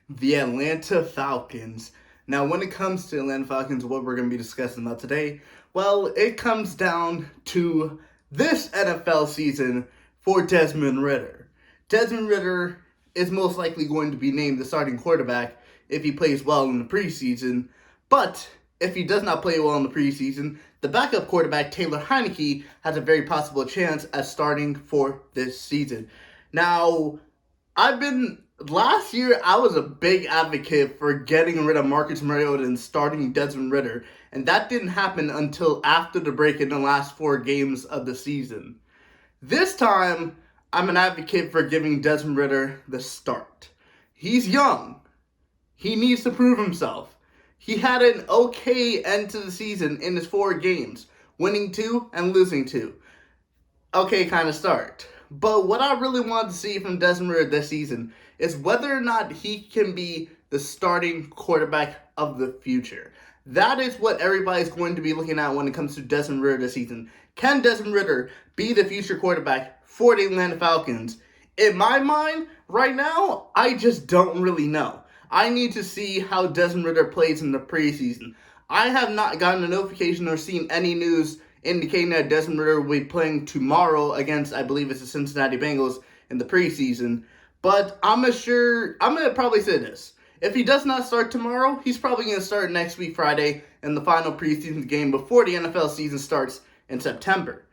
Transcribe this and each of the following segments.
the Atlanta Falcons. Now, when it comes to Atlanta Falcons, what we're going to be discussing about today, well, it comes down to this NFL season for Desmond Ridder. Desmond Ridder is most likely going to be named the starting quarterback if he plays well in the preseason, but if he does not play well in the preseason, the backup quarterback, Taylor Heinicke, has a very possible chance at starting for this season. Now, last year, I was a big advocate for getting rid of Marcus Mariota and starting Desmond Ridder, and that didn't happen until after the break in the last 4 games of the season. This time, I'm an advocate for giving Desmond Ridder the start. He's young. He needs to prove himself. He had an okay end to the season in his 4 games, winning 2 and losing 2. Okay kind of start. But what I really want to see from Desmond Ridder this season is whether or not he can be the starting quarterback of the future. That is what everybody's going to be looking at when it comes to Desmond Ridder this season. Can Desmond Ridder be the future quarterback for the Atlanta Falcons? In my mind, right now, I just don't really know. I need to see how Desmond Ridder plays in the preseason. I have not gotten a notification or seen any news indicating that Desmond Ridder will be playing tomorrow against, I believe it's the Cincinnati Bengals in the preseason. But I'm going to probably say this. If he does not start tomorrow, he's probably going to start next week, Friday, in the final preseason game before the NFL season starts in September.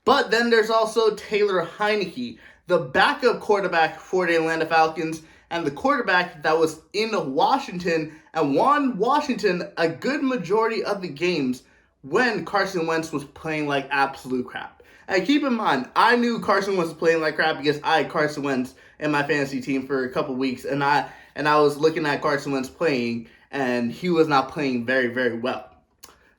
But then there's also Taylor Heinicke, the backup quarterback for the Atlanta Falcons, and the quarterback that was in Washington and won Washington a good majority of the games when Carson Wentz was playing like absolute crap. And keep in mind, I knew Carson Wentz was playing like crap because I had Carson Wentz in my fantasy team for a couple weeks, and I was looking at Carson Wentz playing, and he was not playing very, very well.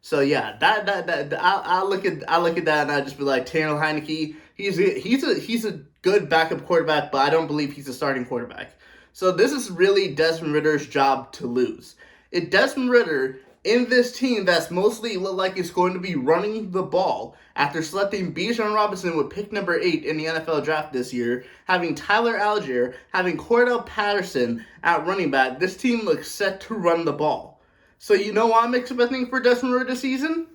So yeah, I look at that and I just be like, Taylor Heinicke, he's a good backup quarterback, but I don't believe he's a starting quarterback. So this is really Desmond Ridder's job to lose. If Desmond Ridder in this team that's mostly look like it's going to be running the ball after selecting Bijan Robinson with pick number 8 in the NFL draft this year, having Tyler Algier, having Cordell Patterson at running back, this team looks set to run the ball. So you know what I'm expecting for Desmond Ridder this season?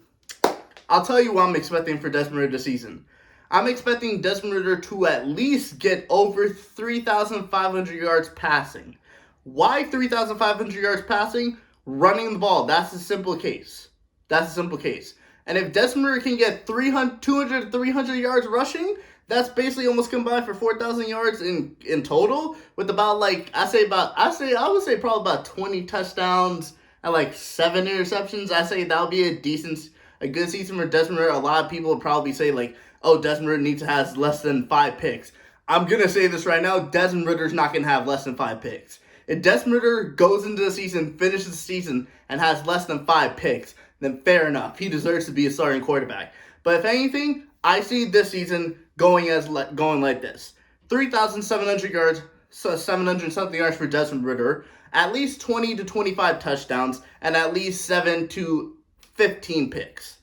I'll tell you what I'm expecting for Desmond Ridder this season. I'm expecting Desmond Ridder to at least get over 3,500 yards passing. Why 3,500 yards passing? Running the ball. That's a simple case. And if Desmond Ridder can get 200 to 300 yards rushing, that's basically almost combined for 4,000 yards in total, with about I would say probably about 20 touchdowns and like 7 interceptions. I say that'll be a good season for Desmond Ridder. A lot of people would probably say like, oh, Desmond Ridder needs to have less than 5 picks. I'm going to say this right now, Desmond Ridder's not going to have less than 5 picks. If Desmond Ridder goes into the season, finishes the season, and has less than 5 picks, then fair enough. He deserves to be a starting quarterback. But if anything, I see this season going like this. 3,700 yards, so 700 something yards for Desmond Ridder, at least 20 to 25 touchdowns, and at least 7 to 15 picks.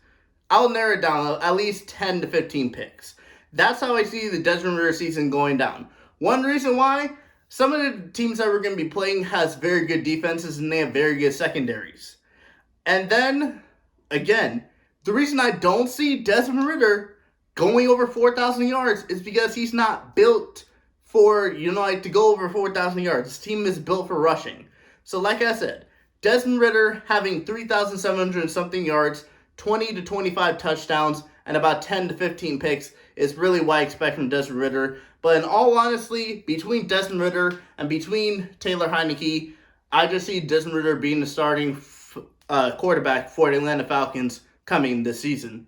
I'll narrow it down, at least 10 to 15 picks. That's how I see the Desmond Ridder season going down. One reason why, some of the teams that we're going to be playing has very good defenses and they have very good secondaries. And then, again, the reason I don't see Desmond Ridder going over 4,000 yards is because he's not built for, to go over 4,000 yards. This team is built for rushing. So like I said, Desmond Ridder having 3,700 something yards, 20 to 25 touchdowns, and about 10 to 15 picks is really what I expect from Desmond Ridder. But in all honesty, between Desmond Ridder and between Taylor Heinicke, I just see Desmond Ridder being the starting quarterback for the Atlanta Falcons coming this season.